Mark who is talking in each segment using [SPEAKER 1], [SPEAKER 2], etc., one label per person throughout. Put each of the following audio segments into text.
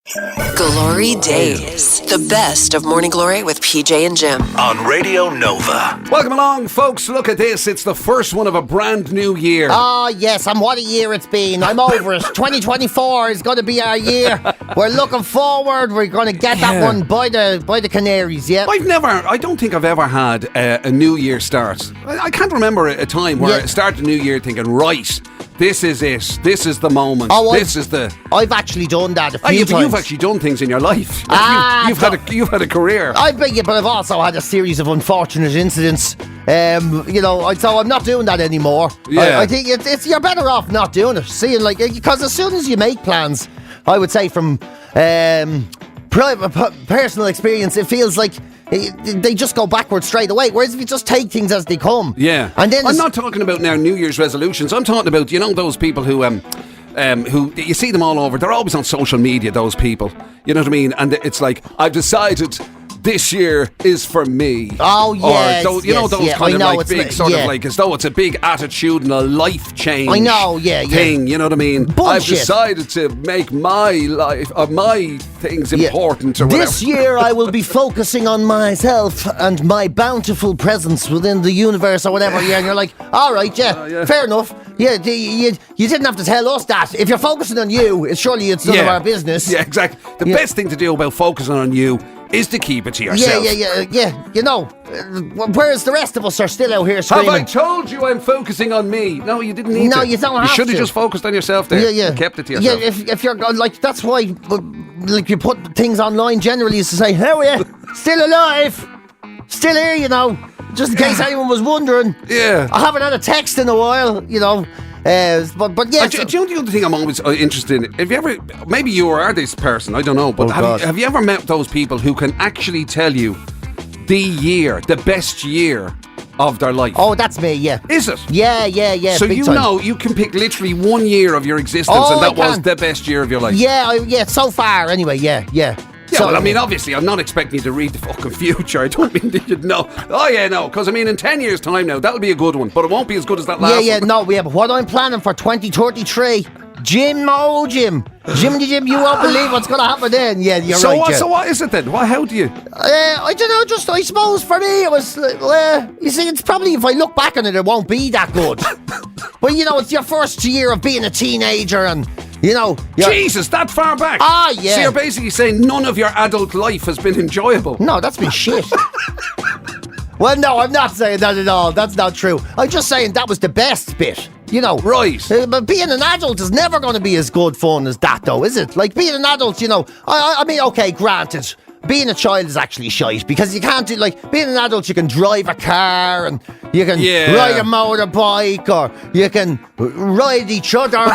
[SPEAKER 1] GloryDaze, the best of Morning Glory with PJ and Jim.
[SPEAKER 2] On Radio Nova.
[SPEAKER 3] Welcome along, folks. Look at this. It's the first one of a brand new year.
[SPEAKER 4] Oh, yes, and what a year it's been. I'm over it. 2024 is going to be our year. We're looking forward. We're going to get that one by the Canaries, yeah?
[SPEAKER 3] I don't think I've ever had a new year start. I can't remember a time where I started the new year thinking, right, this is it. This is the moment. I've
[SPEAKER 4] actually done that a few times.
[SPEAKER 3] You've actually done things in your life. You've had a career.
[SPEAKER 4] But I've also had a series of unfortunate incidents. So I'm not doing that anymore.
[SPEAKER 3] Yeah.
[SPEAKER 4] I think it's you're better off not doing it. Because as soon as you make plans, I would say from personal experience, it feels like they just go backwards straight away. Whereas if you just take things as they come,
[SPEAKER 3] and then I'm not talking about now New Year's resolutions. I'm talking about those people who you see them all over. They're always on social media. Those people, you know what I mean? And it's like, I've decided this year is for me.
[SPEAKER 4] Oh, yes.
[SPEAKER 3] Or those kind of like big sort of like, as though it's a big attitudinal life change.
[SPEAKER 4] I know,
[SPEAKER 3] thing, you know what I mean?
[SPEAKER 4] Bullshit.
[SPEAKER 3] I've decided to make my life, my things important or whatever.
[SPEAKER 4] This year I will be focusing on myself and my bountiful presence within the universe or whatever. Yeah, and you're like, all right, fair enough. Yeah, you didn't have to tell us that. If you're focusing on you, it's none of our business.
[SPEAKER 3] Yeah, exactly. The best thing to do about focusing on you is to keep it to yourself.
[SPEAKER 4] Yeah. Whereas the rest of us are still out here screaming.
[SPEAKER 3] Have I told you I'm focusing on me? No, you didn't need to.
[SPEAKER 4] No, you don't have to.
[SPEAKER 3] You should have just focused on yourself there.
[SPEAKER 4] Yeah.
[SPEAKER 3] Kept it to yourself.
[SPEAKER 4] Yeah, if you're like, that's why you put things online generally is to say, how are you? Still alive? Still here, just in case anyone was wondering.
[SPEAKER 3] Yeah.
[SPEAKER 4] I haven't had a text in a while, But yeah.
[SPEAKER 3] Do you know the other thing I'm always interested in? Have you ever, maybe you are this person, I don't know, but have you ever met those people who can actually tell you the best year of their life?
[SPEAKER 4] Oh, that's me, yeah.
[SPEAKER 3] Is it?
[SPEAKER 4] Yeah.
[SPEAKER 3] So you can pick literally 1 year of your existence and that was the best year of your life?
[SPEAKER 4] Yeah, so far anyway, yeah.
[SPEAKER 3] Yeah, well, I mean, obviously, I'm not expecting you to read the fucking future. I don't mean that you'd know. Oh, yeah, no, because, I mean, in 10 years' time now, that'll be a good one, but it won't be as good as that last one.
[SPEAKER 4] But what I'm planning for 2033, Jim, you won't believe what's going to happen then. Yeah, you're right.
[SPEAKER 3] So what is it then? How do you...
[SPEAKER 4] I don't know, I suppose for me it was, you see, it's probably, if I look back on it, it won't be that good. But, it's your first year of being a teenager and...
[SPEAKER 3] Jesus, that far back?
[SPEAKER 4] Ah, yeah.
[SPEAKER 3] So you're basically saying none of your adult life has been enjoyable?
[SPEAKER 4] No, that's been shit. Well, no, I'm not saying that at all. That's not true. I'm just saying that was the best bit.
[SPEAKER 3] Right.
[SPEAKER 4] But being an adult is never going to be as good fun as that, though, is it? Like, being an adult, I mean, okay, granted, being a child is actually shite because you can't do, like, being an adult, you can drive a car and you can ride a motorbike or you can ride each other.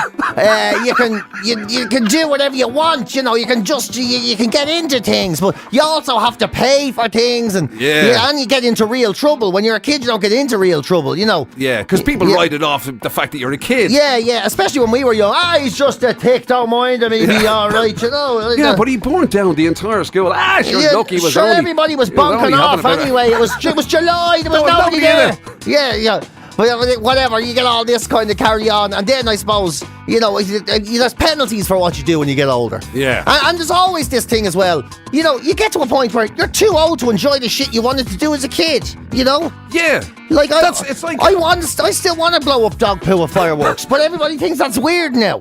[SPEAKER 4] You can do whatever you want, you can just, you can get into things, but you also have to pay for things and you get into real trouble. When you're a kid, you don't get into real trouble,
[SPEAKER 3] Yeah, because people write it off the fact that you're a kid.
[SPEAKER 4] Yeah, especially when we were young. He's just a thick, don't mind him, he'll be alright,
[SPEAKER 3] Yeah, but he burnt down the entire school. Lucky was
[SPEAKER 4] sure, everybody was bunking off anyway. It was July, there was nobody there. Yeah. But whatever, you get all this kind of carry on, and then I suppose, there's penalties for what you do when you get older.
[SPEAKER 3] Yeah.
[SPEAKER 4] And there's always this thing as well, you get to a point where you're too old to enjoy the shit you wanted to do as a kid,
[SPEAKER 3] Yeah.
[SPEAKER 4] Like, I still want to blow up dog poo with fireworks, but everybody thinks that's weird now.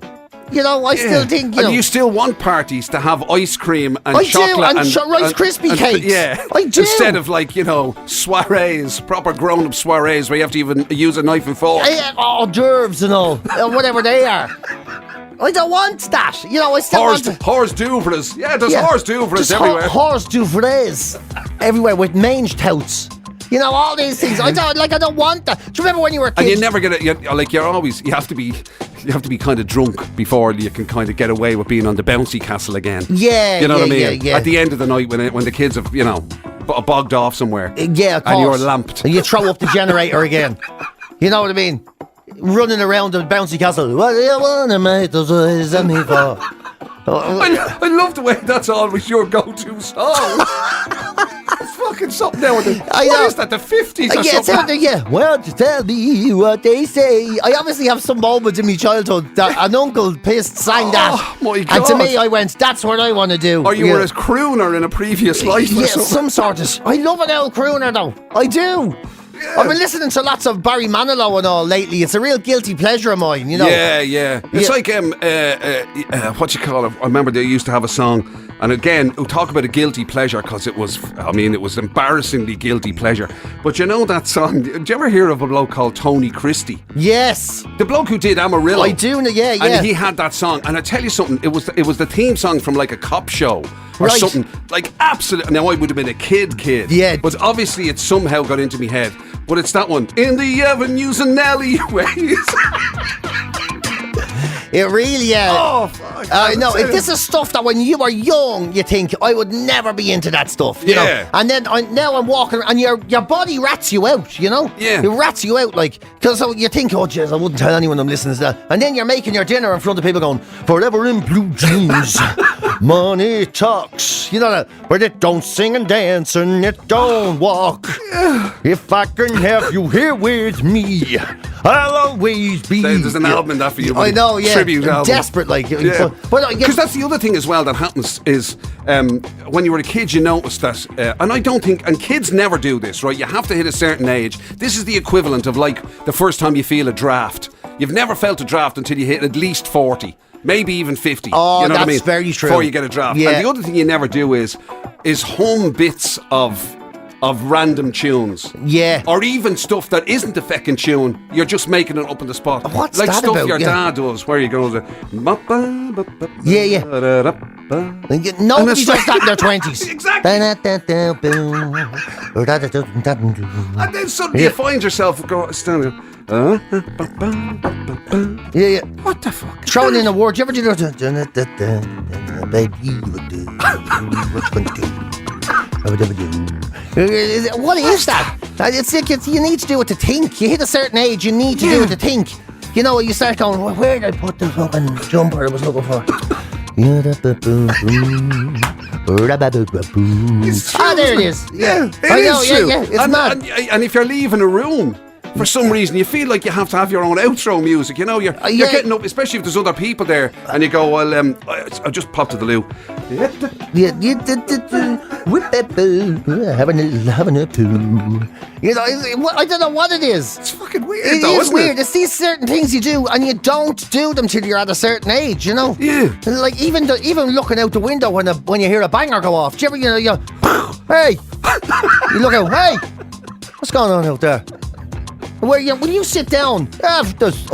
[SPEAKER 4] I still think,
[SPEAKER 3] And you still want parties to have ice cream and chocolate
[SPEAKER 4] and Rice Krispie cakes.
[SPEAKER 3] Yeah.
[SPEAKER 4] I do.
[SPEAKER 3] Instead of, like, soirees, proper grown-up soirees where you have to even use a knife and fork.
[SPEAKER 4] Hors d'oeuvres and all, whatever they are. I don't want that. I still want...
[SPEAKER 3] Hors d'oeuvres. Yeah, there's hors d'oeuvres everywhere.
[SPEAKER 4] Hors d'oeuvres everywhere with mange touts. All these things. I don't want that. Do you remember when you were a kid?
[SPEAKER 3] And you never get it. You have to be kind of drunk before you can kind of get away with being on the bouncy castle again.
[SPEAKER 4] Yeah,
[SPEAKER 3] you know what I mean.
[SPEAKER 4] Yeah.
[SPEAKER 3] At the end of the night, when the kids have bogged off somewhere.
[SPEAKER 4] Yeah, of course.
[SPEAKER 3] And you're lamped.
[SPEAKER 4] And you throw up the generator again. You know what I mean? Running around the bouncy castle. What do you want to make those eyes at me for?
[SPEAKER 3] I love the way that's always your go-to song. fucking something now. What
[SPEAKER 4] know.
[SPEAKER 3] is that? The 50s or
[SPEAKER 4] Yeah,
[SPEAKER 3] something?
[SPEAKER 4] yeah. Well, just tell me what they say. I obviously have some moments in my childhood that an uncle sang that.
[SPEAKER 3] Oh, my God.
[SPEAKER 4] And to me, I went, that's what I want to do.
[SPEAKER 3] Or you were a crooner in a previous life or
[SPEAKER 4] Yeah,
[SPEAKER 3] something.
[SPEAKER 4] some sort of... I love an old crooner, though. I do. Yeah. I've been listening to lots of Barry Manilow and all lately. It's a real guilty pleasure of mine, you know.
[SPEAKER 3] Yeah. It's like what you call it? I remember they used to have a song, and again, we'll talk about a guilty pleasure because it was embarrassingly guilty pleasure. But you know that song? Did you ever hear of a bloke called Tony Christie?
[SPEAKER 4] Yes,
[SPEAKER 3] the bloke who did Amarillo.
[SPEAKER 4] I do. Yeah.
[SPEAKER 3] And he had that song, and I tell you something, it was the theme song from like a cop show. Or something like absolutely. Now I would have been a kid,
[SPEAKER 4] yeah.
[SPEAKER 3] But obviously it somehow got into my head. But it's that one. In the avenues and alleyways.
[SPEAKER 4] It really,
[SPEAKER 3] Oh, fuck.
[SPEAKER 4] no, this is stuff that when you were young, you think, I would never be into that stuff, you know? And then now I'm walking, and your body rats you out, you know?
[SPEAKER 3] Yeah.
[SPEAKER 4] It rats you out, like, because you think, oh, jeez, I wouldn't tell anyone I'm listening to that. And then you're making your dinner in front of people going, forever in blue jeans, money talks, you know that, but it don't sing and dance and it don't walk. If I can have you here with me, I'll always be.
[SPEAKER 3] There's an album in that for you.
[SPEAKER 4] I know, yeah.
[SPEAKER 3] Tribute album.
[SPEAKER 4] Desperate, like.
[SPEAKER 3] Yeah.
[SPEAKER 4] Because
[SPEAKER 3] that's the other thing as well that happens is when you were a kid, you notice that, and I don't think, and kids never do this, right? You have to hit a certain age. This is the equivalent of like the first time you feel a draft. You've never felt a draft until you hit at least 40. Maybe even 50.
[SPEAKER 4] Oh,
[SPEAKER 3] you know
[SPEAKER 4] that's
[SPEAKER 3] what I mean?
[SPEAKER 4] very true.
[SPEAKER 3] Before you get a draft.
[SPEAKER 4] Yeah.
[SPEAKER 3] And the other thing you never do is hum bits of random tunes.
[SPEAKER 4] Yeah.
[SPEAKER 3] Or even stuff that isn't a feckin' tune. You're just making it up on the spot.
[SPEAKER 4] What's
[SPEAKER 3] like
[SPEAKER 4] that
[SPEAKER 3] stuff
[SPEAKER 4] about?
[SPEAKER 3] your dad does, where you go to...
[SPEAKER 4] Yeah. Nobody does that in their 20s.
[SPEAKER 3] Exactly. And then suddenly you find yourself standing...
[SPEAKER 4] Yeah.
[SPEAKER 3] What the fuck?
[SPEAKER 4] Throwing in a word. You ever do that? Baby, you look good. What is that? It's like you need to do it to think. You hit a certain age, you need to do it to think. You know, you start going, well, where did I put the fucking jumper I was looking for? There it is.
[SPEAKER 3] Yeah,
[SPEAKER 4] I know, yeah. It's mad.
[SPEAKER 3] And if you're leaving a room, for some reason, you feel like you have to have your own outro music. You know, you're getting up, especially if there's other people there, and you go, well, I just popped to the loo.
[SPEAKER 4] Having a poo. You know, I don't know what it is.
[SPEAKER 3] It's fucking weird,
[SPEAKER 4] It
[SPEAKER 3] though,
[SPEAKER 4] is
[SPEAKER 3] isn't
[SPEAKER 4] weird.
[SPEAKER 3] it?
[SPEAKER 4] It's these certain things you do, and you don't do them till you're at a certain age. You know.
[SPEAKER 3] Yeah.
[SPEAKER 4] And like even looking out the window when you hear a banger go off. Do you ever you hey, you look out. Hey, what's going on out there? When you sit down, there's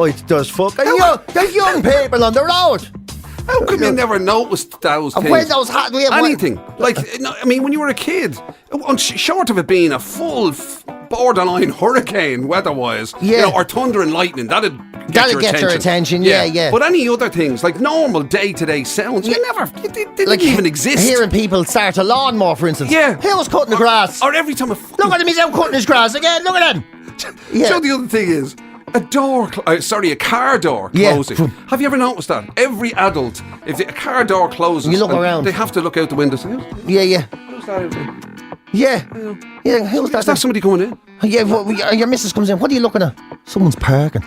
[SPEAKER 4] fucking there's young people on the road.
[SPEAKER 3] How come you never noticed those things?
[SPEAKER 4] When those
[SPEAKER 3] anything. Like, I mean, when you were a kid, short of it being a full borderline hurricane weather-wise, you know, or thunder and lightning, that'd get your
[SPEAKER 4] attention. Yeah.
[SPEAKER 3] But any other things, like normal day-to-day sounds, they didn't even exist.
[SPEAKER 4] Hearing people start a lawnmower, for instance.
[SPEAKER 3] Yeah.
[SPEAKER 4] He was cutting the grass.
[SPEAKER 3] Or every time
[SPEAKER 4] look at him, he's out cutting his grass again. Look at him.
[SPEAKER 3] Yeah. So the other thing is, a car door closing. Yeah. Have you ever noticed that? Every adult, if a car door closes,
[SPEAKER 4] you look around.
[SPEAKER 3] They have to look out the window.
[SPEAKER 4] Yeah.
[SPEAKER 3] Who's that out there?
[SPEAKER 4] Yeah. Who's that?
[SPEAKER 3] Is that somebody coming in?
[SPEAKER 4] Yeah. Your missus comes in. What are you looking at? Someone's parking.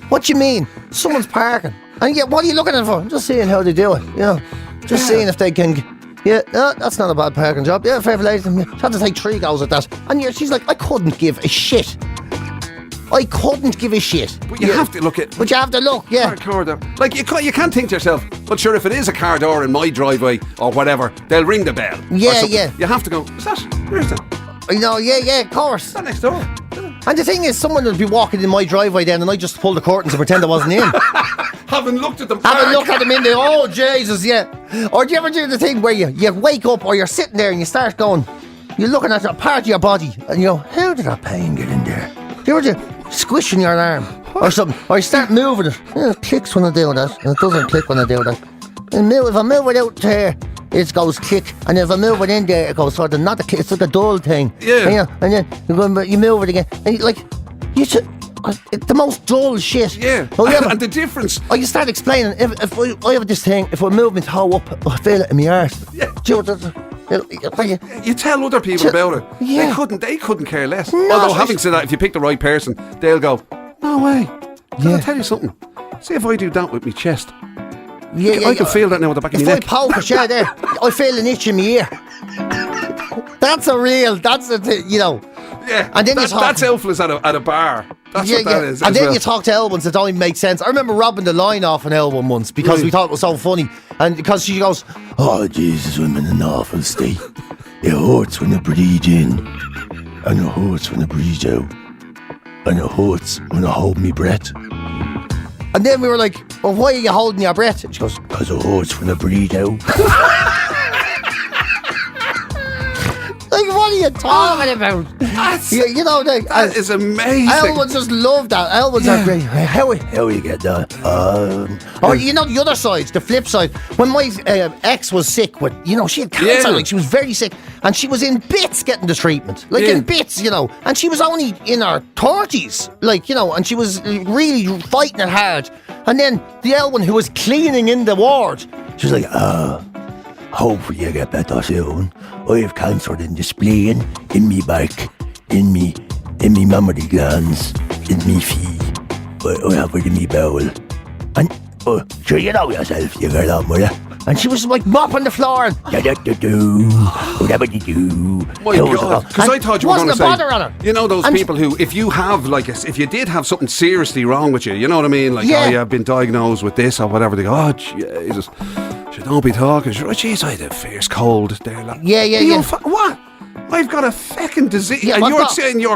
[SPEAKER 4] What do you mean? Someone's parking. And what are you looking at for? I'm just seeing how they do it. You know, just seeing if they can. Yeah, no, that's not a bad parking job. Yeah, fair play. She had to take 3 goes at that. And she's like, I couldn't give a shit. But
[SPEAKER 3] you have to look at.
[SPEAKER 4] But you have to look, yeah.
[SPEAKER 3] Car door. Like you can't think to yourself, but sure, if it is a car door in my driveway or whatever, they'll ring the bell.
[SPEAKER 4] Yeah.
[SPEAKER 3] You have to go. Is that? Where's that?
[SPEAKER 4] You know, yeah, of course.
[SPEAKER 3] Is that next door?
[SPEAKER 4] And the thing is, someone will be walking in my driveway then, and I just pull the curtains and pretend I wasn't in.
[SPEAKER 3] Haven't looked at them.
[SPEAKER 4] Haven't looked at them in there. Oh Jesus, yeah. Or do you ever do the thing where you wake up, or you're sitting there and you start going, you're looking at a part of your body, and you go, how did that pain get in there? Do you ever do squishing your arm or something, or you start moving it? It clicks when I do that, and it doesn't click when I do that. And if I move it out there, it goes click, and if I move it in there, it goes sort of not a click. It's like a dull thing.
[SPEAKER 3] Yeah.
[SPEAKER 4] And then you move it again, and the most dull shit.
[SPEAKER 3] Yeah. And the difference.
[SPEAKER 4] You start explaining. If I have this thing, if I move my toe up, I feel it in my arse.
[SPEAKER 3] Yeah.
[SPEAKER 4] Do you know
[SPEAKER 3] You tell other people about it.
[SPEAKER 4] Yeah.
[SPEAKER 3] They couldn't care less. Although, having said that, if you pick the right person, they'll go, no way. I'll tell you something. See if I do that with my chest. I can feel that now at the back of my neck.
[SPEAKER 4] If I poke a there, I feel an itch in my ear. That's the thing, you know.
[SPEAKER 3] Yeah,
[SPEAKER 4] and then
[SPEAKER 3] that's helpless at a bar. That's what that is.
[SPEAKER 4] And then you talk to Elwins that don't even make sense. I remember robbing the line off an Elwin once because we thought it was so funny. And because she goes, oh, Jesus, I'm in an awful state. It hurts when I breathe in. And it hurts when I breathe out. And it hurts when I hold my breath. And then we were like, well, why are you holding your breath? And she goes, because it hurts when I breathe out. Like, what are you talking about?
[SPEAKER 3] That is amazing.
[SPEAKER 4] Elwins just love that. Elwins are great. How you get that? Or the other side, the flip side. When my ex was sick with, she had cancer, like she was very sick, and she was in bits getting the treatment, in bits, and she was only in her 30s, and she was really fighting it hard. And then the Elwin who was cleaning in the ward, she was like, hopefully you get better soon. I have cancer in the spleen, in me back, in me mammary glands, in me feet. I have it in me bowel. And, sure you know yourself, you get on with it. And she was like mopping the floor and whatever you do.
[SPEAKER 3] My God, because I thought you were going to say,
[SPEAKER 4] bother on her.
[SPEAKER 3] You know those people who, if you have if you did have something seriously wrong with you, you know what I mean? Like, I've been diagnosed with this or whatever. They go, oh Jesus, don't be talking. Jeez, I had a fierce cold there. Like, what? I've got a fucking disease.
[SPEAKER 4] Yeah,
[SPEAKER 3] and you're saying I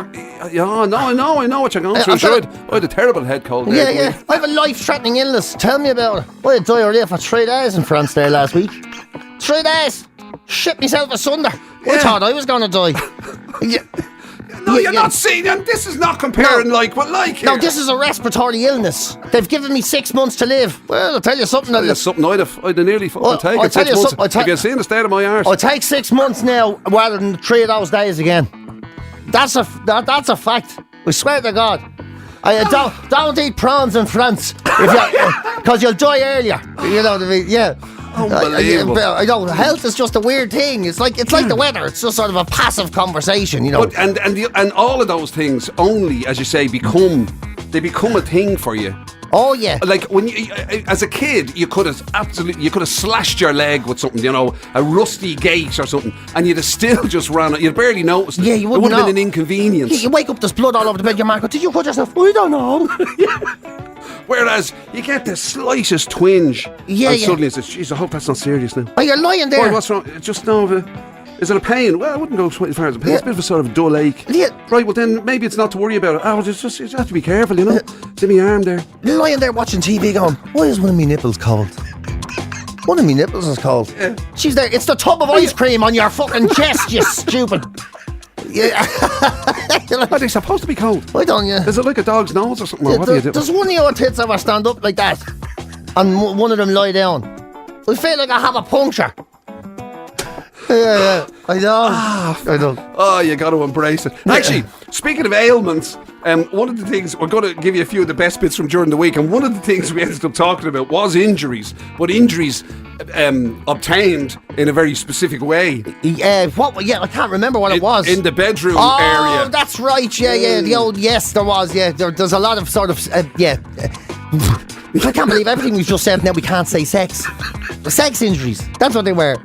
[SPEAKER 3] know what you're going through. I had a terrible head cold there.
[SPEAKER 4] Yeah. I have a life-threatening illness. Tell me about it. I had diarrhea for 3 days in France there last week. 3 days. Shit myself asunder. I thought I was going to die.
[SPEAKER 3] No, you're not seeing them. This is not comparing like with like here.
[SPEAKER 4] No, this is a respiratory illness. They've given me 6 months to live. Well, I'll tell you something.
[SPEAKER 3] I'd have nearly fucking taken 6 months. You can see in the state of my arse.
[SPEAKER 4] I'll take 6 months now rather than 3 of those days again. That's a fact. I swear to God. Don't eat prawns in France because you'll die earlier. You know what I mean? Yeah.
[SPEAKER 3] Unbelievable.
[SPEAKER 4] I know health is just a weird thing. It's like the weather. It's just sort of a passive conversation, But,
[SPEAKER 3] and all of those things only, as you say, become a thing for you.
[SPEAKER 4] Oh yeah.
[SPEAKER 3] Like when you, as a kid, you could have slashed your leg with something, a rusty gate or something, and you'd have still just ran it. You'd barely noticed it.
[SPEAKER 4] Yeah, you wouldn't.
[SPEAKER 3] It would have been an inconvenience.
[SPEAKER 4] You wake up, there's blood all over the bed. Your man goes, "Did you cut yourself?" I don't know.
[SPEAKER 3] Whereas you get the slightest twinge, and suddenly it's, "Jeez, I hope that's not serious now."
[SPEAKER 4] Oh, you're lying there.
[SPEAKER 3] Boy, what's wrong? Just no. Is it a pain? Well, I wouldn't go as far as a pain. It's a bit of a sort of dull ache.
[SPEAKER 4] Yeah.
[SPEAKER 3] Right, well then maybe it's not to worry about it. You have to be careful, It's in my arm there.
[SPEAKER 4] You're lying there watching TV going, why is one of my nipples cold? One of my nipples is cold.
[SPEAKER 3] Yeah.
[SPEAKER 4] She's there. It's the tub of ice cream on your fucking chest, you stupid. Yeah.
[SPEAKER 3] Are they supposed to be cold?
[SPEAKER 4] I don't,
[SPEAKER 3] Is it like a dog's nose or something? Or what do you do?
[SPEAKER 4] Does one of your tits ever stand up like that and one of them lie down? I feel like I have a puncture. Yeah, I know. I know.
[SPEAKER 3] Oh, you got to embrace it. Actually, speaking of ailments, one of the things, we're going to give you a few of the best bits from during the week, and one of the things we ended up talking about was injuries, but injuries obtained in a very specific way.
[SPEAKER 4] What? Yeah, I can't remember what it was.
[SPEAKER 3] In the bedroom area.
[SPEAKER 4] Oh, that's right. Yeah. The old, yes, there was. Yeah, there's a lot of sort of, I can't believe everything we've just said. Now we can't say sex. Sex injuries. That's what they were.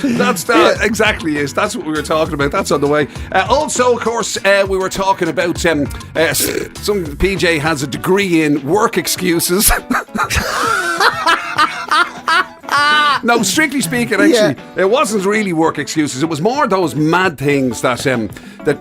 [SPEAKER 3] That's that. Exactly is. That's what we were talking about. That's on the way. Also, of course, we were talking about some PJ has a degree in work excuses. No, strictly speaking, actually, it wasn't really work excuses. It was more those mad things that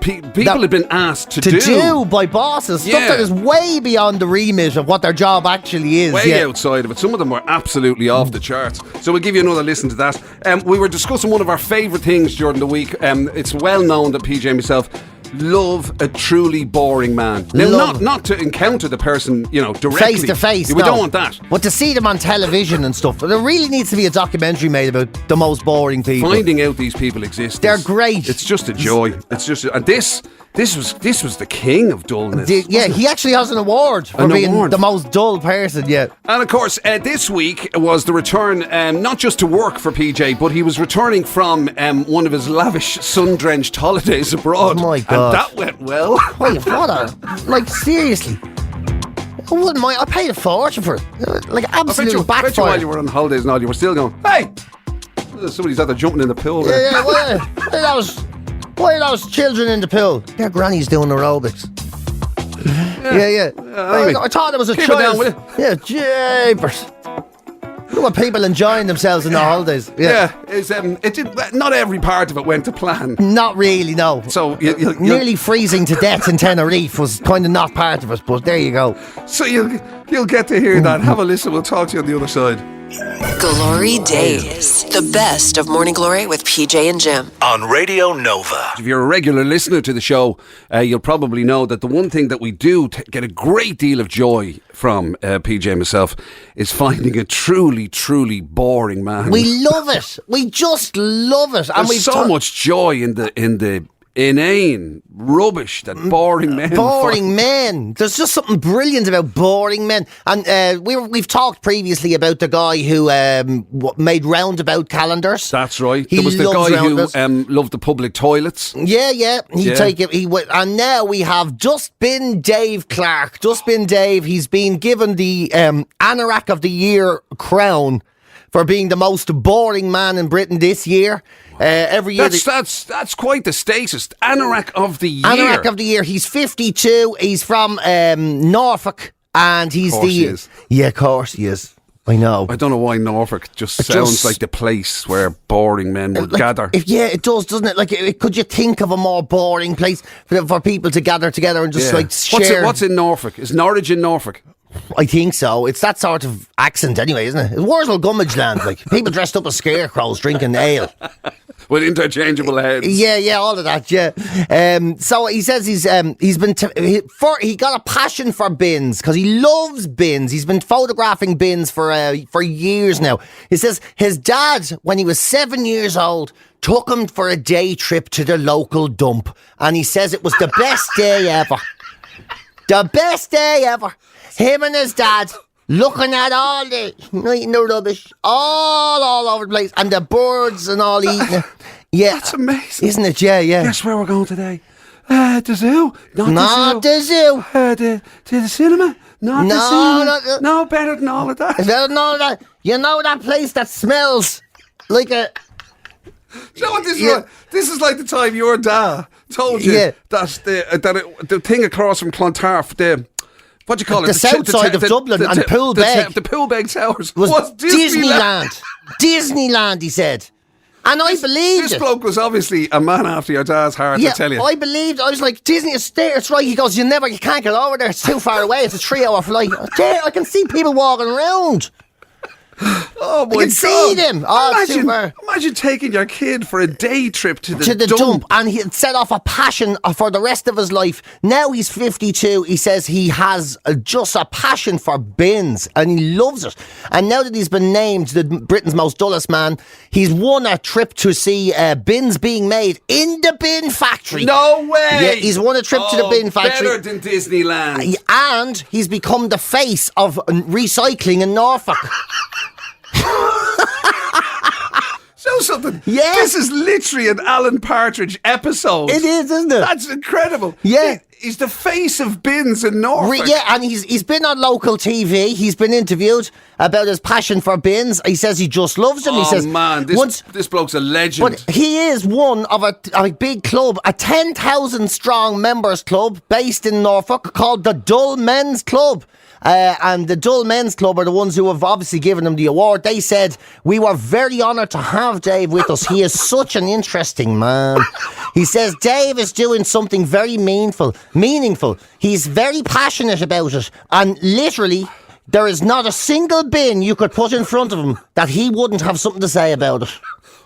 [SPEAKER 3] people had been asked to do
[SPEAKER 4] by bosses. Stuff that is way beyond the remit of what their job actually is.
[SPEAKER 3] Way outside of it. Some of them were absolutely off the charts. So we'll give you another listen to that. We were discussing one of our favourite things during the week. It's well known that PJ and myself love a truly boring man. Now, not to encounter the person, directly.
[SPEAKER 4] Face to face.
[SPEAKER 3] We don't want that.
[SPEAKER 4] But to see them on television and stuff. There really needs to be a documentary made about the most boring people.
[SPEAKER 3] Finding out these people exist.
[SPEAKER 4] They're great.
[SPEAKER 3] It's just a joy. It's just, and this This was the king of dullness.
[SPEAKER 4] He actually has an award for being the most dull person. Yeah.
[SPEAKER 3] And of course, this week was the return, not just to work for PJ, but he was returning from one of his lavish, sun-drenched holidays abroad.
[SPEAKER 4] Oh my God!
[SPEAKER 3] And that went well.
[SPEAKER 4] Wait, seriously. I wouldn't mind. I paid a fortune for it. Like, absolute backfire.
[SPEAKER 3] I bet you while you were on holidays and all, you were still going, hey! Somebody's out there jumping in the pool there.
[SPEAKER 4] Yeah, why are those children in the pool? Their granny's doing aerobics. Yeah. I thought it was a
[SPEAKER 3] Keep
[SPEAKER 4] child.
[SPEAKER 3] it down, will you?
[SPEAKER 4] Yeah, jeepers. Look at people enjoying themselves in their holidays.
[SPEAKER 3] Not every part of it went to plan.
[SPEAKER 4] Not really, no.
[SPEAKER 3] So
[SPEAKER 4] nearly freezing to death in Tenerife was kind of not part of it, but there you go.
[SPEAKER 3] So you'll get to hear that. Have a listen. We'll talk to you on the other side.
[SPEAKER 1] GloryDaze, the best of Morning Glory with PJ and Jim.
[SPEAKER 2] On Radio Nova.
[SPEAKER 3] If you're a regular listener to the show, you'll probably know that the one thing that we do get a great deal of joy from, PJ and myself, is finding a truly, truly boring man.
[SPEAKER 4] We love it. We just love it.
[SPEAKER 3] And there's so much joy in the inane rubbish that boring men.
[SPEAKER 4] Boring men. There's just something brilliant about boring men. And we've talked previously about the guy who made roundabout calendars.
[SPEAKER 3] That's right. There was the guy who loved the public toilets.
[SPEAKER 4] Yeah. And now we have Just Been Dave Clark. Just Been Dave. He's been given the Anorak of the Year crown for being the most boring man in Britain this year. Every year
[SPEAKER 3] that's quite the status. Anorak of the Year.
[SPEAKER 4] Anorak of the Year. He's 52. He's from Norfolk, and he's
[SPEAKER 3] he is.
[SPEAKER 4] Yeah, of course he is. I know.
[SPEAKER 3] I don't know why Norfolk just sounds like the place where boring men would gather.
[SPEAKER 4] It does, doesn't it? Like, could you think of a more boring place for people to gather together and just share?
[SPEAKER 3] What's in Norfolk? Is Norwich in Norfolk?
[SPEAKER 4] I think so. It's that sort of accent anyway, isn't it? It's Wurzel Gummidge land, like people dressed up as scarecrows drinking ale.
[SPEAKER 3] With interchangeable heads.
[SPEAKER 4] Yeah, all of that, yeah. So he says he got a passion for bins because he loves bins. He's been photographing bins for years now. He says his dad, when he was 7 years old, took him for a day trip to the local dump, and he says it was the best day ever. The best day ever. Him and his dad looking at all the rubbish all over the place, and the birds and all eating it. Yeah,
[SPEAKER 3] that's amazing,
[SPEAKER 4] isn't it? Yeah.
[SPEAKER 3] Guess where we're going today? The zoo.
[SPEAKER 4] Not the zoo.
[SPEAKER 3] To the cinema. Not the cinema. No, better than all of that.
[SPEAKER 4] Better than all of that. You know that place that smells like a...
[SPEAKER 3] You know what this is? This is like the time your dad told you that the thing across from Clontarf, what do you call it?
[SPEAKER 4] The south side of Dublin and Poolbeg.
[SPEAKER 3] The Poolbeg Towers
[SPEAKER 4] was Disneyland. Disneyland, he said. And I believed
[SPEAKER 3] this
[SPEAKER 4] it.
[SPEAKER 3] bloke was obviously a man after your dad's heart, I tell you.
[SPEAKER 4] I believed. I was like, Disney is there. It's right. He goes, you can't get over there. It's too far away. It's a 3-hour flight. I can see people walking around.
[SPEAKER 3] Oh my God!
[SPEAKER 4] I can see them.
[SPEAKER 3] Imagine taking your kid for a day trip to the
[SPEAKER 4] dump, and he had set off a passion for the rest of his life. Now he's 52. He says he has just a passion for bins, and he loves it. And now that he's been named Britain's most dullest man, he's won a trip to see bins being made in the bin factory.
[SPEAKER 3] No way!
[SPEAKER 4] Yeah, he's won a trip to the bin factory.
[SPEAKER 3] Better than Disneyland.
[SPEAKER 4] And he's become the face of recycling in Norfolk.
[SPEAKER 3] So something.
[SPEAKER 4] Yeah.
[SPEAKER 3] This is literally an Alan Partridge episode.
[SPEAKER 4] It is, isn't it?
[SPEAKER 3] That's incredible.
[SPEAKER 4] Yeah.
[SPEAKER 3] He's the face of bins in Norfolk.
[SPEAKER 4] And he's been on local TV. He's been interviewed about his passion for bins. He says he just loves them. He says,
[SPEAKER 3] man, this bloke's a legend.
[SPEAKER 4] But he is one of a big club, a 10,000 strong members club based in Norfolk called the Dull Men's Club. And the Dull Men's Club are the ones who have obviously given him the award. They said, we were very honoured to have Dave with us. He is such an interesting man. He says Dave is doing something very meaningful. He's very passionate about it. And literally, there is not a single bin you could put in front of him that he wouldn't have something to say about it.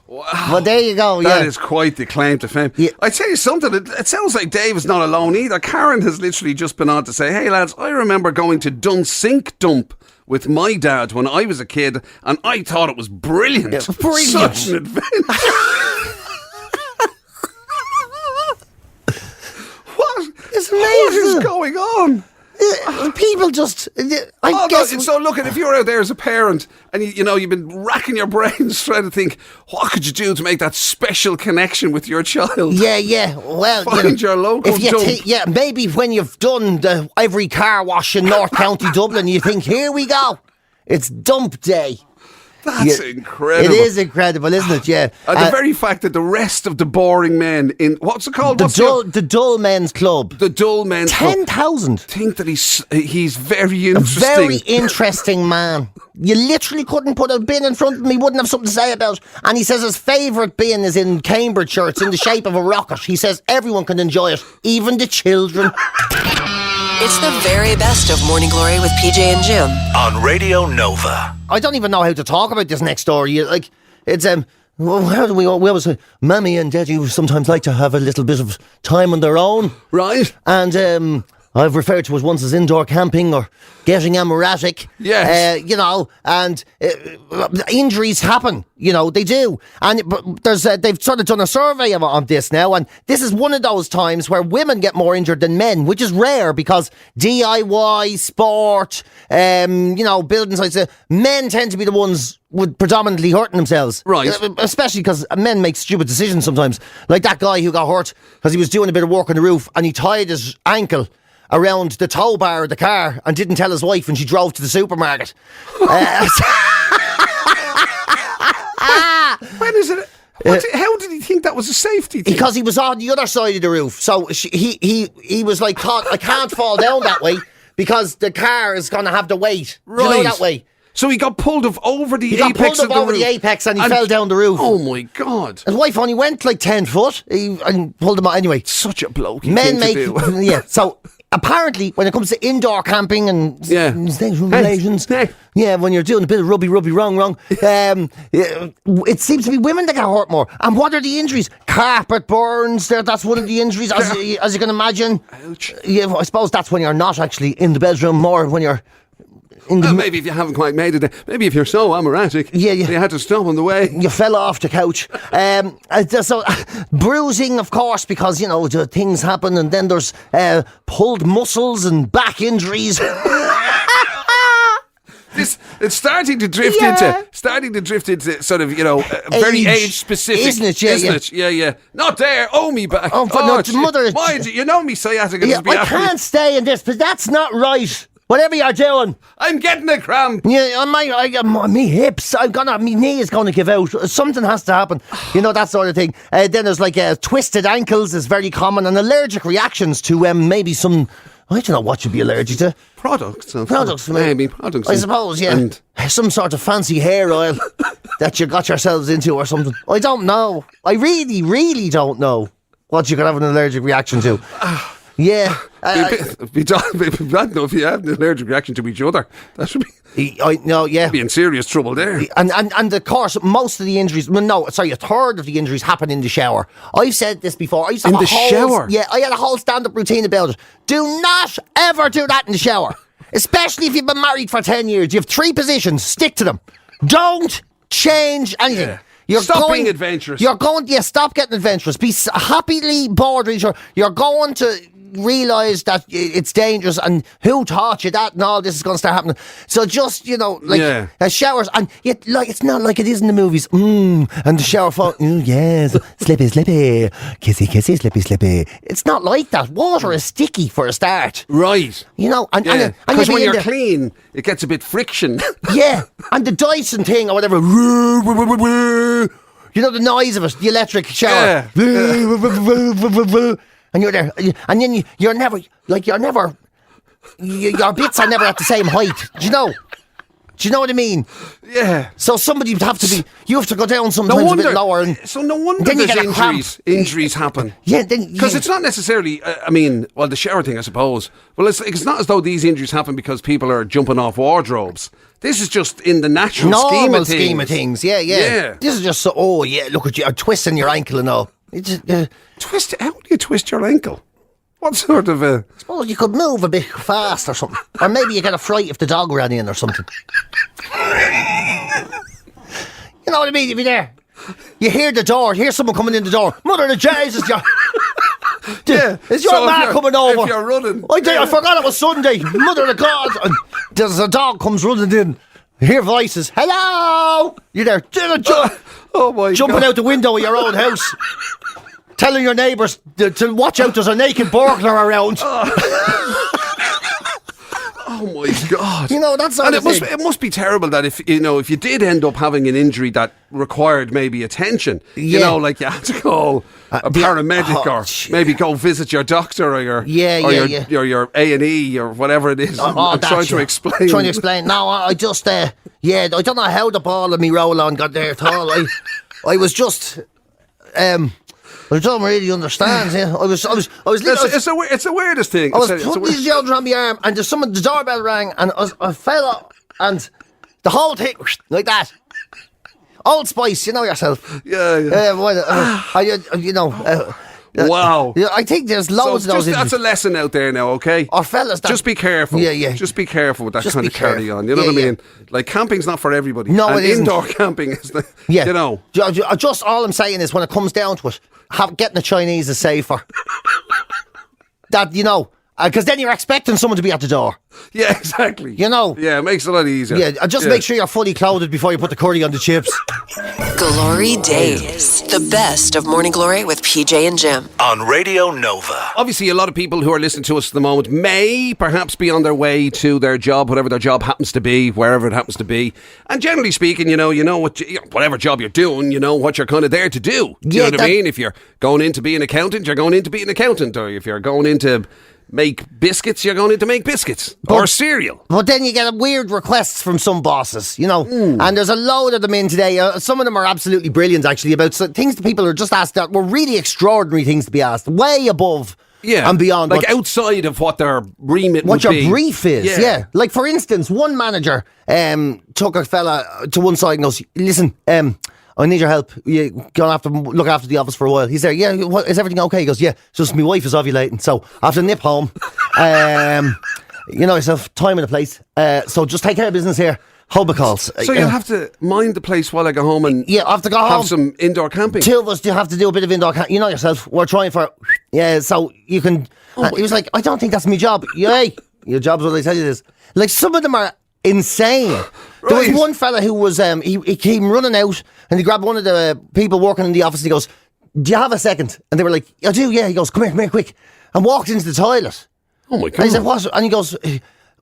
[SPEAKER 3] Wow.
[SPEAKER 4] Well, there you go.
[SPEAKER 3] That is quite the claim to fame. Yeah. I tell you something, it sounds like Dave is not alone either. Karen has literally just been on to say, hey lads, I remember going to Dunsink Dump with my dad when I was a kid, and I thought it was brilliant.
[SPEAKER 4] Yeah, brilliant.
[SPEAKER 3] Such an adventure.
[SPEAKER 4] It's amazing.
[SPEAKER 3] What is going on?
[SPEAKER 4] People just,
[SPEAKER 3] No, so look, if you're out there as a parent and you've been racking your brains trying to think, what could you do to make that special connection with your child?
[SPEAKER 4] Yeah. Well,
[SPEAKER 3] Find your local dump.
[SPEAKER 4] Maybe when you've done every car wash in North County Dublin, you think, here we go. It's dump day.
[SPEAKER 3] That's incredible.
[SPEAKER 4] It is incredible, isn't it? Yeah.
[SPEAKER 3] And the very fact that the rest of the boring men in, what's it called?
[SPEAKER 4] The Dull Men's Club.
[SPEAKER 3] The Dull Men's Club.
[SPEAKER 4] 10,000.
[SPEAKER 3] Think that he's very interesting.
[SPEAKER 4] A very interesting man. You literally couldn't put a bin in front of him, he wouldn't have something to say about it. And he says his favourite bin is in Cambridgeshire. It's in the shape of a rocket. He says everyone can enjoy it, even the children.
[SPEAKER 1] It's the very best of Morning Glory with PJ and Jim.
[SPEAKER 2] On Radio Nova.
[SPEAKER 4] I don't even know how to talk about this next story. It's well, how do we always say, Mammy and Daddy sometimes like to have a little bit of time on their own.
[SPEAKER 3] Right.
[SPEAKER 4] And I've referred to it once as indoor camping or getting amoratic.
[SPEAKER 3] Yes.
[SPEAKER 4] And injuries happen. They do. But they've sort of done a survey on this now, and this is one of those times where women get more injured than men, which is rare because DIY, sport, building sites, men tend to be the ones with predominantly hurting themselves.
[SPEAKER 3] Right.
[SPEAKER 4] Especially because men make stupid decisions sometimes. Like that guy who got hurt because he was doing a bit of work on the roof and he tied his ankle around the tow bar of the car and didn't tell his wife when she drove to the supermarket.
[SPEAKER 3] When is it? How did he think that was a safety thing?
[SPEAKER 4] Because he was on the other side of the roof. So he was like, I can't fall down that way because the car is going to have the weight.
[SPEAKER 3] Right.
[SPEAKER 4] That way.
[SPEAKER 3] So he got pulled over the
[SPEAKER 4] apex
[SPEAKER 3] of the roof.
[SPEAKER 4] He got pulled over the apex and he fell down the roof.
[SPEAKER 3] Oh my God.
[SPEAKER 4] His wife only went like 10 foot and pulled him out anyway.
[SPEAKER 3] Such a bloke.
[SPEAKER 4] Men make
[SPEAKER 3] to do.
[SPEAKER 4] Yeah. So apparently, when it comes to indoor camping and relations, when you're doing a bit of rubby wrong, it seems to be women that get hurt more. And what are the injuries? Carpet burns. That's one of the injuries, as you can imagine.
[SPEAKER 3] Ouch.
[SPEAKER 4] Yeah, I suppose that's when you're not actually in the bedroom, more when you're.
[SPEAKER 3] Maybe if you haven't quite made it, maybe if you're so amoratic, you had to stop on the way.
[SPEAKER 4] You fell off the couch. So bruising, of course, because things happen, and then there's pulled muscles and back injuries.
[SPEAKER 3] It's starting to drift into sort of very age specific,
[SPEAKER 4] isn't it?
[SPEAKER 3] Yeah. Not there. Oh, me back.
[SPEAKER 4] Mother.
[SPEAKER 3] Mind you, me sciatica.
[SPEAKER 4] I can't stay in this, but that's not right. Whatever you're doing,
[SPEAKER 3] I'm getting a cramp.
[SPEAKER 4] Yeah, my hips. My knee is going to give out. Something has to happen. That sort of thing. Then there's twisted ankles is very common, and allergic reactions to maybe some. I don't know what you'd be allergic to.
[SPEAKER 3] Products,
[SPEAKER 4] maybe
[SPEAKER 3] products.
[SPEAKER 4] I suppose, yeah. And some sort of fancy hair oil that you got yourselves into or something. I don't know. I really, really don't know what you could have an allergic reaction to. Yeah.
[SPEAKER 3] It'd be bad enough if you have an allergic reaction to each other. That should be.
[SPEAKER 4] Yeah.
[SPEAKER 3] Be in serious trouble there.
[SPEAKER 4] And of course, most of the injuries. A third of the injuries happen in the shower. I've said this before. I used to have
[SPEAKER 3] shower.
[SPEAKER 4] Yeah, I had a whole stand-up routine about it. Do not ever do that in the shower, especially if you've been married for 10 years. You have 3 positions. Stick to them. Don't change anything.
[SPEAKER 3] Yeah. Stop being adventurous.
[SPEAKER 4] Stop getting adventurous. Be happily bored with each other. You're going to realise that it's dangerous, and who taught you that and all this is going to start happening. So just showers, and yet it's not like it is in the movies. And the shower phone, yes, slippy, kissy, slippy. It's not like that. Water is sticky for a start,
[SPEAKER 3] right?
[SPEAKER 4] And
[SPEAKER 3] because when you're clean, it gets a bit friction.
[SPEAKER 4] Yeah, and the Dyson thing or whatever. The noise of it, the electric shower.
[SPEAKER 3] Yeah.
[SPEAKER 4] And you're there, and then your bits are never at the same height. Do you know? Do you know what I mean?
[SPEAKER 3] Yeah.
[SPEAKER 4] So somebody would have to be. You have to go down sometimes a bit lower.
[SPEAKER 3] No wonder
[SPEAKER 4] then
[SPEAKER 3] there's injuries happen.
[SPEAKER 4] Yeah,
[SPEAKER 3] because it's not necessarily. The shower thing, I suppose. Well, it's not as though these injuries happen because people are jumping off wardrobes. This is just in the natural scheme of things.
[SPEAKER 4] Yeah. This is just so. Look at you, twisting your ankle and all.
[SPEAKER 3] Twist? How do you twist your ankle? What sort of a...
[SPEAKER 4] I suppose you could move a bit fast or something. Or maybe you get a fright if the dog ran in or something. You know what I mean? If you're there, you hear the door, hear someone coming in the door. Mother of Jesus,
[SPEAKER 3] Yeah.
[SPEAKER 4] Is your
[SPEAKER 3] So if
[SPEAKER 4] man
[SPEAKER 3] you're-
[SPEAKER 4] coming over?
[SPEAKER 3] if you're running.
[SPEAKER 4] I forgot it was Sunday. Mother of God. And there's a dog comes running in. Hear voices. Hello. You're there.
[SPEAKER 3] Oh my
[SPEAKER 4] Jumping
[SPEAKER 3] God.
[SPEAKER 4] out the window of your own house. Telling your neighbours to watch out, there's a naked burglar around.
[SPEAKER 3] Oh my God!
[SPEAKER 4] You know, that's
[SPEAKER 3] and it must be terrible that if you did end up having an injury that required maybe attention, you had to call a paramedic or maybe go visit your doctor or your your A&E or whatever it is. I'm trying to explain.
[SPEAKER 4] No, I just I don't know how the ball of me roll-on got there at all. I was just I don't really understand. Yeah. I was.
[SPEAKER 3] It's the weirdest thing.
[SPEAKER 4] I was putting these deodorant on my arm, and the doorbell rang, and I fell up, and the whole thing like that. Old Spice, you know yourself.
[SPEAKER 3] Yeah. Wow.
[SPEAKER 4] Yeah, I think there's loads of those.
[SPEAKER 3] That's a lesson out there now, okay?
[SPEAKER 4] Or fellas,
[SPEAKER 3] just be careful.
[SPEAKER 4] Yeah.
[SPEAKER 3] Just be careful with that
[SPEAKER 4] Just
[SPEAKER 3] kind
[SPEAKER 4] be
[SPEAKER 3] of carry
[SPEAKER 4] careful.
[SPEAKER 3] on. You know what I mean? Like camping's not for everybody.
[SPEAKER 4] No,
[SPEAKER 3] and
[SPEAKER 4] it isn't.
[SPEAKER 3] Indoor camping is.
[SPEAKER 4] Yeah.
[SPEAKER 3] You know.
[SPEAKER 4] Just all I'm saying is when it comes down to it, getting the Chinese is safer. That because then you're expecting someone to be at the door.
[SPEAKER 3] Yeah, exactly.
[SPEAKER 4] You know.
[SPEAKER 3] Yeah, it makes it a lot easier.
[SPEAKER 4] Yeah, just make sure you're fully clothed before you put the curry on the chips.
[SPEAKER 1] GloryDaze, the best of Morning Glory with PJ and Jim.
[SPEAKER 2] On Radio Nova.
[SPEAKER 3] Obviously, a lot of people who are listening to us at the moment may perhaps be on their way to their job, whatever their job happens to be, wherever it happens to be. And generally speaking, whatever job you're doing, you know what you're kind of there to do. Do you know what I mean? If you're going in to be an accountant, you're going in to be an accountant. Or if you're going in to make biscuits, you're going in to make biscuits. Or cereal.
[SPEAKER 4] But then you get weird requests from some bosses, and there's a load of them in today. Some of them are absolutely brilliant, actually, about things that people are just asked that were really extraordinary things to be asked, way above and beyond.
[SPEAKER 3] Like outside of what their remit
[SPEAKER 4] what
[SPEAKER 3] would
[SPEAKER 4] your
[SPEAKER 3] be.
[SPEAKER 4] brief is, yeah. Like, for instance, one manager took a fella to one side and goes, listen, I need your help. You're going to have to look after the office for a while. He's there. Yeah, is everything okay? He goes, yeah, it's just my wife is ovulating, so I have to nip home. You know yourself, time and a place. So just take care of business here. Hold my calls.
[SPEAKER 3] So you'll have to mind the place while I go home and
[SPEAKER 4] I have to go home.
[SPEAKER 3] have some indoor camping.
[SPEAKER 4] Two of us have to do a bit of indoor camping. You know yourself, we're trying for... Yeah, so you can... he was like, I don't think that's my job. Yay, your job's what I tell you this. Like, some of them are insane. There was one fella who was he came running out and he grabbed one of the people working in the office and he goes, do you have a second? And they were like, I do, yeah. He goes, come here, quick. And walked into the toilet.
[SPEAKER 3] Oh my God.
[SPEAKER 4] And he said, what? And he goes,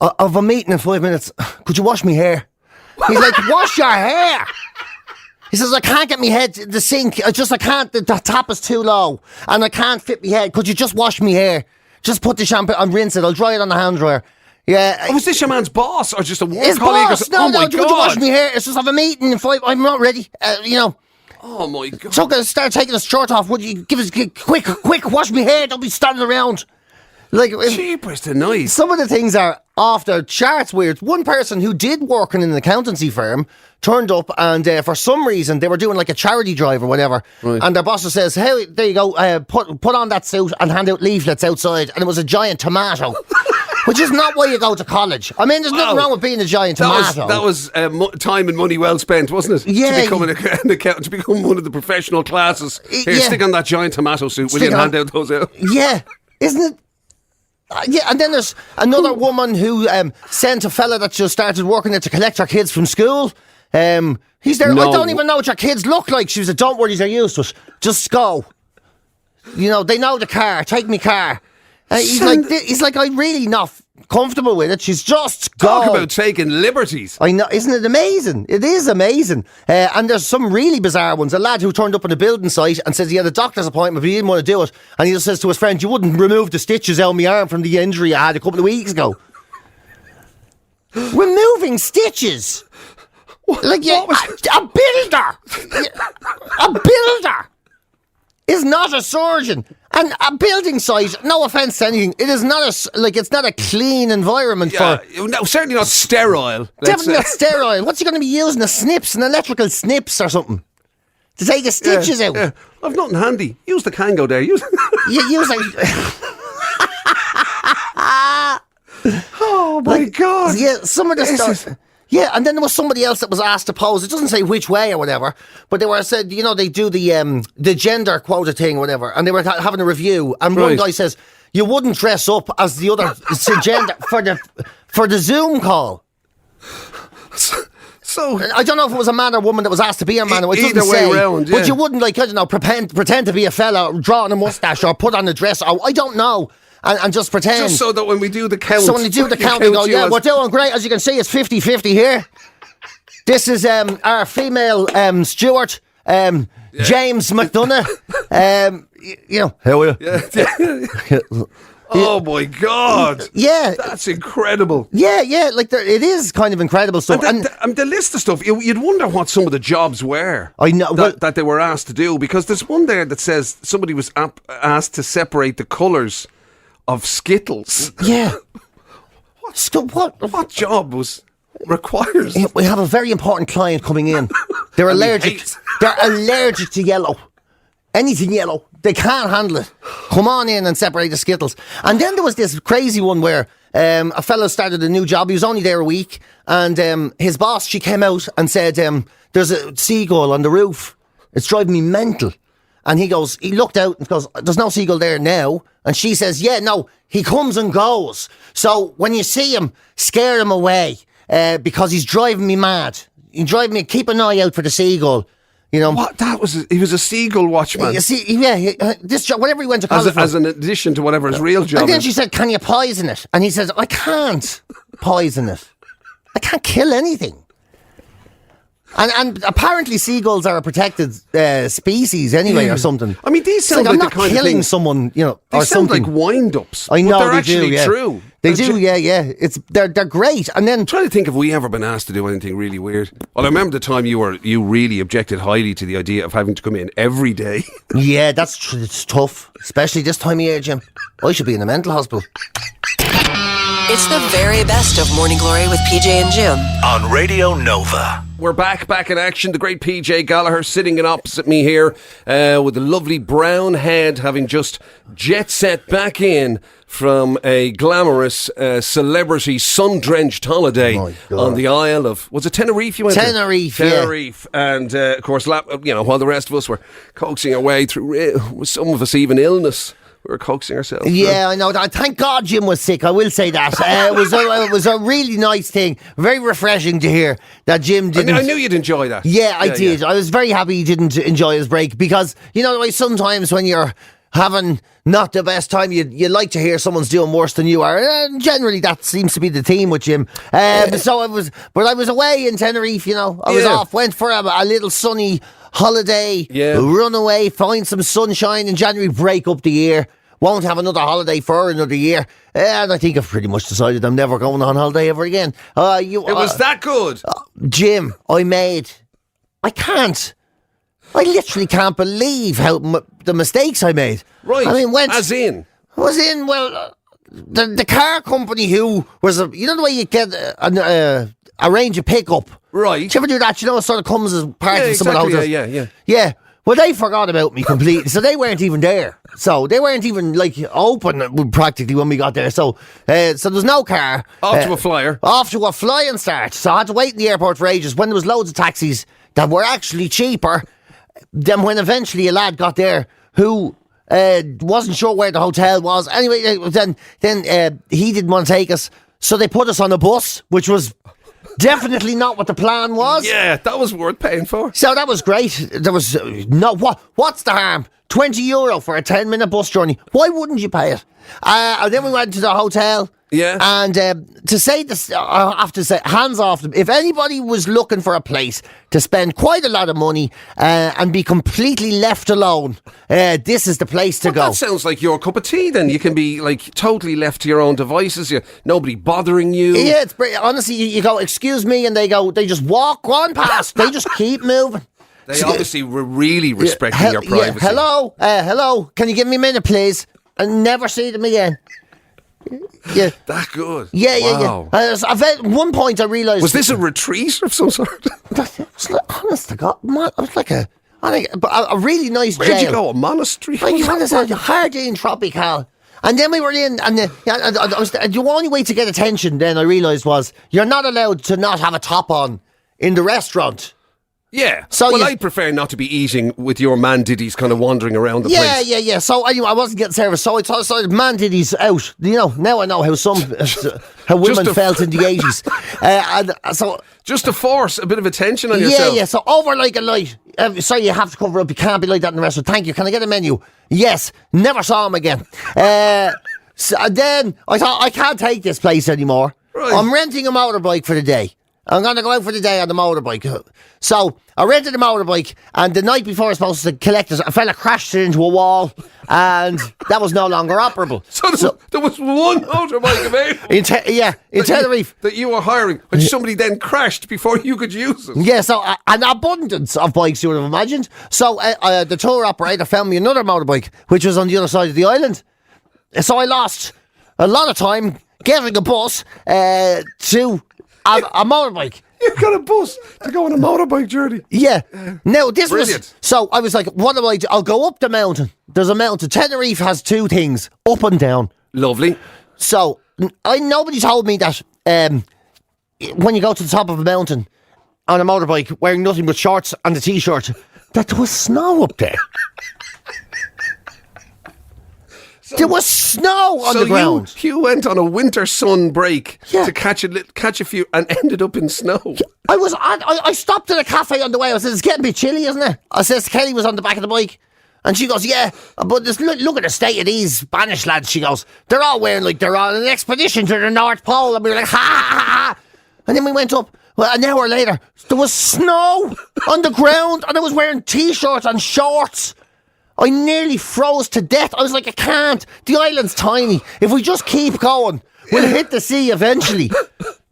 [SPEAKER 4] I've a meeting in 5 minutes. Could you wash me hair? He's like, wash your hair? He says, I can't get my head to the sink. I can't, the tap is too low and I can't fit my head. Could you just wash me hair? Just put the shampoo and rinse it. I'll dry it on the hand dryer. Yeah.
[SPEAKER 3] Was this your man's boss or just a work
[SPEAKER 4] His
[SPEAKER 3] colleague?
[SPEAKER 4] boss.
[SPEAKER 3] Oh my
[SPEAKER 4] Could you
[SPEAKER 3] God.
[SPEAKER 4] wash me hair? It's just I have a meeting in 5. I'm not ready.
[SPEAKER 3] Oh my God.
[SPEAKER 4] So start taking his shirt off. Would you give us quick? Wash me hair. Don't be standing around. Like,
[SPEAKER 3] Jeepers to nice.
[SPEAKER 4] some of the things are off the charts weird. One person who did work in an accountancy firm turned up and for some reason they were doing like a charity drive or whatever. Right. And their boss says, hey, there you go, put on that suit and hand out leaflets outside. And it was a giant tomato. Which is not why you go to college. I mean, there's nothing wrong with being a giant tomato.
[SPEAKER 3] That was time and money well spent, wasn't it?
[SPEAKER 4] Yeah.
[SPEAKER 3] To become an accountant, to become one of the professional classes. Here, stick on that giant tomato suit, will you, and hand out those out?
[SPEAKER 4] Yeah. Isn't it? Yeah, and then there's another woman who sent a fella that just started working there to collect her kids from school. He's there.
[SPEAKER 3] No.
[SPEAKER 4] I don't even know what your kids look like. She was like, don't worry, they're used to it. Just go. They know the car. Take me car. He's like, I'm really not comfortable with it. She's just
[SPEAKER 3] Talk
[SPEAKER 4] go.
[SPEAKER 3] about taking liberties.
[SPEAKER 4] I know, isn't it amazing? It is amazing. And there's some really bizarre ones. A lad who turned up on a building site and says he had a doctor's appointment, but he didn't want to do it. And he just says to his friend, you wouldn't remove the stitches out of my arm from the injury I had a couple of weeks ago. Removing stitches? A builder! A builder is not a surgeon. And a building site, no offence to anything, it is not it's not a clean environment for...
[SPEAKER 3] No, certainly not sterile.
[SPEAKER 4] Definitely not sterile. What's he going to be using? An electrical snips or something? To take the stitches out?
[SPEAKER 3] Yeah. I've nothing handy. Use the Kango there. Use
[SPEAKER 4] Oh
[SPEAKER 3] my God.
[SPEAKER 4] Yeah, some of the stuff... Yeah, and then there was somebody else that was asked to pose. It doesn't say which way or whatever, but they were said, you know, they do the gender quota thing or whatever, and they were having a review, and one guy says, you wouldn't dress up as the other gender for the Zoom call. So I don't know if it was a man or woman that was asked to be a man. It
[SPEAKER 3] either way
[SPEAKER 4] say,
[SPEAKER 3] around, yeah.
[SPEAKER 4] But you wouldn't, like, I don't know, pretend to be a fella, draw on a mustache or put on a dress. Or, I don't know. And just pretend.
[SPEAKER 3] Just so that when we do the count.
[SPEAKER 4] So when you do the count, we go, yeah, we're doing great. As you can see, it's 50-50 here. This is our female steward, James McDonough. You know, how are you?
[SPEAKER 3] Oh my God!
[SPEAKER 4] Yeah,
[SPEAKER 3] that's incredible.
[SPEAKER 4] Yeah, like it is kind of incredible stuff.
[SPEAKER 3] And the list of stuff, you'd wonder what some of the jobs were.
[SPEAKER 4] I know
[SPEAKER 3] that they were asked to do, because there's one there that says somebody was asked to separate the colours of Skittles.
[SPEAKER 4] Yeah.
[SPEAKER 3] What job requires?
[SPEAKER 4] We have a very important client coming in. They're allergic. They're allergic to yellow. Anything yellow. They can't handle it. Come on in and separate the Skittles. And then there was this crazy one where a fellow started a new job. He was only there a week. And his boss, she came out and said, there's a seagull on the roof. It's driving me mental. And he looked out and goes, there's no seagull there now. And she says, yeah, no, he comes and goes. So when you see him, scare him away because he's driving me mad. He's driving me, keep an eye out for the seagull. You know
[SPEAKER 3] what? He was a seagull watchman.
[SPEAKER 4] You see, yeah, this job, whatever he went to college
[SPEAKER 3] as an addition to whatever his real job.
[SPEAKER 4] And then
[SPEAKER 3] is.
[SPEAKER 4] she said, "Can you poison it?" And he says, "I can't poison it. I can't kill anything." And apparently seagulls are a protected species anyway, or something.
[SPEAKER 3] I mean, these sound
[SPEAKER 4] like
[SPEAKER 3] I'm
[SPEAKER 4] not
[SPEAKER 3] the kind
[SPEAKER 4] killing
[SPEAKER 3] of thing,
[SPEAKER 4] someone, you know,
[SPEAKER 3] they
[SPEAKER 4] or
[SPEAKER 3] sound
[SPEAKER 4] something.
[SPEAKER 3] like wind-ups.
[SPEAKER 4] I know,
[SPEAKER 3] but they're
[SPEAKER 4] they
[SPEAKER 3] actually
[SPEAKER 4] do, yeah.
[SPEAKER 3] true.
[SPEAKER 4] They do, yeah. They're great. And then
[SPEAKER 3] I'm trying to think if we ever been asked to do anything really weird. Well, I remember the time you really objected highly to the idea of having to come in every day.
[SPEAKER 4] Yeah, it's tough, especially this time of year, Jim. I should be in a mental hospital.
[SPEAKER 1] It's the very best of Morning Glory with PJ and Jim
[SPEAKER 2] on Radio Nova.
[SPEAKER 3] We're back in action. The great PJ Gallagher sitting in opposite me here with a lovely brown head, having just jet set back in from a glamorous celebrity sun-drenched holiday on the Isle of... Was it Tenerife you went
[SPEAKER 4] Tenerife,
[SPEAKER 3] to? Tenerife. Yeah. And, of course, while the rest of us were coaxing our way through, some of us even illness, we were coaxing ourselves.
[SPEAKER 4] Yeah, I know. Thank God Jim was sick. I will say that. It was a really nice thing. Very refreshing to hear that Jim didn't...
[SPEAKER 3] I knew you'd enjoy that.
[SPEAKER 4] Yeah, I did. Yeah. I was very happy he didn't enjoy his break because, you know, like sometimes when you're having not the best time, you like to hear someone's doing worse than you are. And generally, that seems to be the theme with Jim. So I was away in Tenerife, you know. I was off, went for a little sunny holiday, run away, find some sunshine in January, break up the year. Won't have another holiday for another year. And I think I've pretty much decided I'm never going on holiday ever again. It
[SPEAKER 3] was that good?
[SPEAKER 4] Jim, I literally can't believe how the mistakes I made.
[SPEAKER 3] Right,
[SPEAKER 4] I mean, the car company who was, you know the way you get arrange a pickup?
[SPEAKER 3] Right.
[SPEAKER 4] Do you ever do that? You know, it sort of comes as part of some of the hotels. Yeah. Well, they forgot about me completely, so they weren't even there. So they weren't even open practically when we got there. So there's no car.
[SPEAKER 3] Off to a flyer.
[SPEAKER 4] Off to a flying start. So I had to wait in the airport for ages when there was loads of taxis that were actually cheaper than when eventually a lad got there who wasn't sure where the hotel was. Anyway, then he didn't want to take us, so they put us on a bus, which was definitely not what the plan was.
[SPEAKER 3] Yeah, that was worth paying for.
[SPEAKER 4] So that was great. There was what's the harm? €20 for a 10-minute bus journey. Why wouldn't you pay it? And then we went to the hotel.
[SPEAKER 3] Yeah.
[SPEAKER 4] And to say this, I have to say, hands off them. If anybody was looking for a place to spend quite a lot of money and be completely left alone, this is the place to go.
[SPEAKER 3] That sounds like your cup of tea then. You can be totally left to your own devices. Nobody bothering you.
[SPEAKER 4] Yeah, it's honestly, you go, excuse me, and they just walk on past. They just keep moving.
[SPEAKER 3] They obviously were really respecting your privacy.
[SPEAKER 4] Hello, can you give me a minute, please? And never see them again. Yeah.
[SPEAKER 3] That good?
[SPEAKER 4] Yeah. At one point I realised...
[SPEAKER 3] Was this a retreat of some sort?
[SPEAKER 4] Honest to God, it was like a really nice jail.
[SPEAKER 3] Where'd you go, a monastery?
[SPEAKER 4] Like, it was a Hardin Tropical. And then we were in, and the only way to get attention then I realised was you're not allowed to not have a top on in the restaurant.
[SPEAKER 3] Yeah.
[SPEAKER 4] So
[SPEAKER 3] well, I prefer not to be eating with your man diddies kind of wandering around the place.
[SPEAKER 4] Yeah. So anyway, I wasn't getting service, so I thought man diddies out. Now I know how women felt in the 80s. And so
[SPEAKER 3] just to force a bit of attention on yourself.
[SPEAKER 4] Yeah. So over like a light. Sorry, you have to cover up. You can't be like that in the restaurant. Thank you. Can I get a menu? Yes. Never saw him again. So then I thought, I can't take this place anymore.
[SPEAKER 3] Right.
[SPEAKER 4] I'm renting a motorbike for the day. I'm going to go out for the day on the motorbike. So I rented a motorbike, and the night before I was supposed to collect it, a fella crashed it into a wall, and that was no longer operable.
[SPEAKER 3] So there was one motorbike available.
[SPEAKER 4] In Tenerife.
[SPEAKER 3] That you were hiring, but somebody then crashed before you could use it.
[SPEAKER 4] Yeah, so an abundance of bikes, you would have imagined. So the tour operator found me another motorbike, which was on the other side of the island. So I lost a lot of time getting a bus to a motorbike.
[SPEAKER 3] You got a bus to go on a motorbike journey.
[SPEAKER 4] Yeah. Now, this
[SPEAKER 3] Brilliant.
[SPEAKER 4] was... So I was like, what do I do? I'll go up the mountain. There's a mountain. Tenerife has two things, up and down.
[SPEAKER 3] Lovely.
[SPEAKER 4] So nobody told me that when you go to the top of a mountain on a motorbike wearing nothing but shorts and a t-shirt, that there was snow up there. There was snow on the ground.
[SPEAKER 3] You went on a winter sun break
[SPEAKER 4] Yeah.
[SPEAKER 3] to catch a few and ended up in snow.
[SPEAKER 4] I stopped at a cafe on the way. I said, it's getting a bit chilly, isn't it? I says, Kelly was on the back of the bike. And she goes, yeah, but look at the state of these Spanish lads. She goes, they're all wearing like they're on an expedition to the North Pole. And we were like, ha, ha, ha. And then we went up. Well, an hour later, there was snow on the ground, and I was wearing t-shirts and shorts. I nearly froze to death. I was like, I can't. The island's tiny. If we just keep going, we'll hit the sea eventually.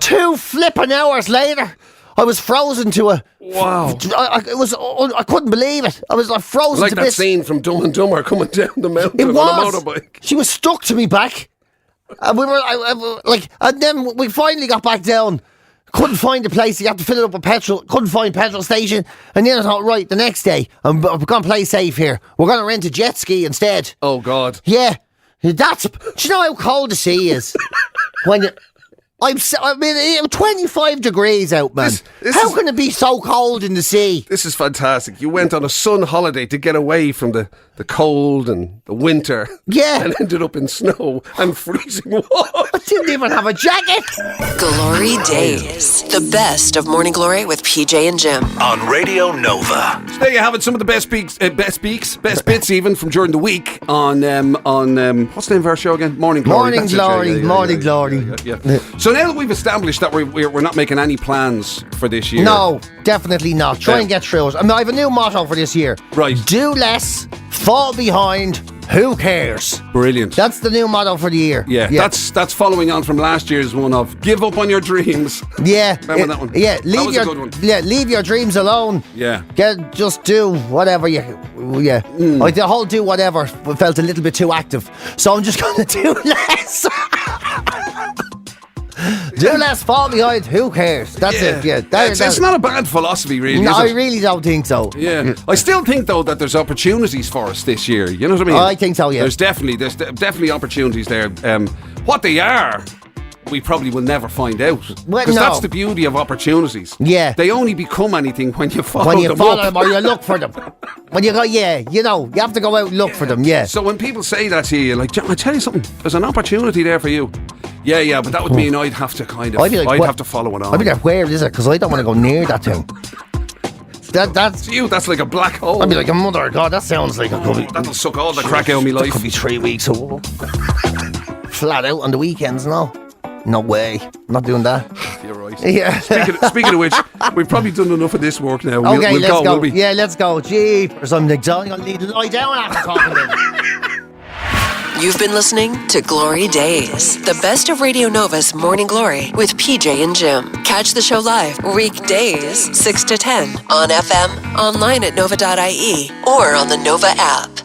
[SPEAKER 4] 2 flipping hours later, I was frozen to a...
[SPEAKER 3] Wow.
[SPEAKER 4] I couldn't believe it. I was like frozen
[SPEAKER 3] Like
[SPEAKER 4] to
[SPEAKER 3] that
[SPEAKER 4] bits.
[SPEAKER 3] scene from Dumb and Dumber coming down the mountain
[SPEAKER 4] It
[SPEAKER 3] on
[SPEAKER 4] was.
[SPEAKER 3] a motorbike.
[SPEAKER 4] She was stuck to me back. And we were and then we finally got back down. Couldn't find a place. You have to fill it up with petrol. Couldn't find petrol station. And then I thought, right, the next day, I'm going to play safe here. We're going to rent a jet ski instead.
[SPEAKER 3] Oh, God.
[SPEAKER 4] Yeah. Do you know how cold the sea is? It was 25 degrees out, man. How can it be so cold in the sea?
[SPEAKER 3] This is fantastic. You went on a sun holiday to get away from the cold and the winter.
[SPEAKER 4] Yeah.
[SPEAKER 3] And ended up in snow and freezing water.
[SPEAKER 4] I didn't even have a jacket.
[SPEAKER 1] GloryDaze, the best of Morning Glory with PJ and Jim.
[SPEAKER 2] On Radio Nova.
[SPEAKER 3] So there you have it. Some of the best bits even from during the week on what's the name of our show again? Morning Glory.
[SPEAKER 4] Morning
[SPEAKER 3] That's it,
[SPEAKER 4] Glory. Morning Glory.
[SPEAKER 3] Yeah. So now that we've established that we're not making any plans for this year.
[SPEAKER 4] No, definitely not. Try and get through it. I have a new motto for this year.
[SPEAKER 3] Right.
[SPEAKER 4] Do less, fall behind, who cares?
[SPEAKER 3] Brilliant.
[SPEAKER 4] That's the new motto for the year.
[SPEAKER 3] Yeah. That's following on from last year's one of give up on your dreams.
[SPEAKER 4] Yeah.
[SPEAKER 3] Remember that one?
[SPEAKER 4] Yeah,
[SPEAKER 3] that was a good one.
[SPEAKER 4] Yeah, leave your dreams alone.
[SPEAKER 3] Yeah.
[SPEAKER 4] Just do whatever you... Yeah. The whole do whatever felt a little bit too active. So I'm just going to do less. Do less, fall behind, who cares? That's it, yeah.
[SPEAKER 3] It's not a bad philosophy, really,
[SPEAKER 4] No,
[SPEAKER 3] is
[SPEAKER 4] I
[SPEAKER 3] it?
[SPEAKER 4] really don't think so.
[SPEAKER 3] Yeah. I still think, though, that there's opportunities for us this year. You know what I mean?
[SPEAKER 4] I think so, yeah.
[SPEAKER 3] There's definitely opportunities there. What they are, we probably will never find out.
[SPEAKER 4] Well,
[SPEAKER 3] Because
[SPEAKER 4] no.
[SPEAKER 3] that's the beauty of opportunities.
[SPEAKER 4] Yeah.
[SPEAKER 3] They only become anything when you follow
[SPEAKER 4] When you
[SPEAKER 3] them
[SPEAKER 4] follow
[SPEAKER 3] up.
[SPEAKER 4] them or you look for them. When you go, you have to go out and look for them, yeah.
[SPEAKER 3] So when people say that to you, you're like, John, I tell you something, there's an opportunity there for you. Yeah, but that would mean I'd have to I'd have to follow it on.
[SPEAKER 4] I'd be like, where is it? Because I don't want to go near that thing. That's
[SPEAKER 3] To you, that's like a black hole.
[SPEAKER 4] I'd be like, mother of God, that sounds like it could be...
[SPEAKER 3] That'll suck all the crack out of my
[SPEAKER 4] That
[SPEAKER 3] life.
[SPEAKER 4] could be 3 weeks. Flat out on the weekends, no. No way. I'm not doing that.
[SPEAKER 3] You're right.
[SPEAKER 4] Yeah.
[SPEAKER 3] Speaking of which, we've probably done enough of this work now.
[SPEAKER 4] Okay,
[SPEAKER 3] we'll
[SPEAKER 4] let's go.
[SPEAKER 3] will we?
[SPEAKER 4] Yeah, let's go. Jeepers, I'm exhausted. I'm going to lie down after talking to you.
[SPEAKER 1] You've been listening to GloryDaze, the best of Radio Nova's Morning Glory with PJ and Jim. Catch the show live weekdays 6 to 10 on FM, online at nova.ie, or on the Nova app.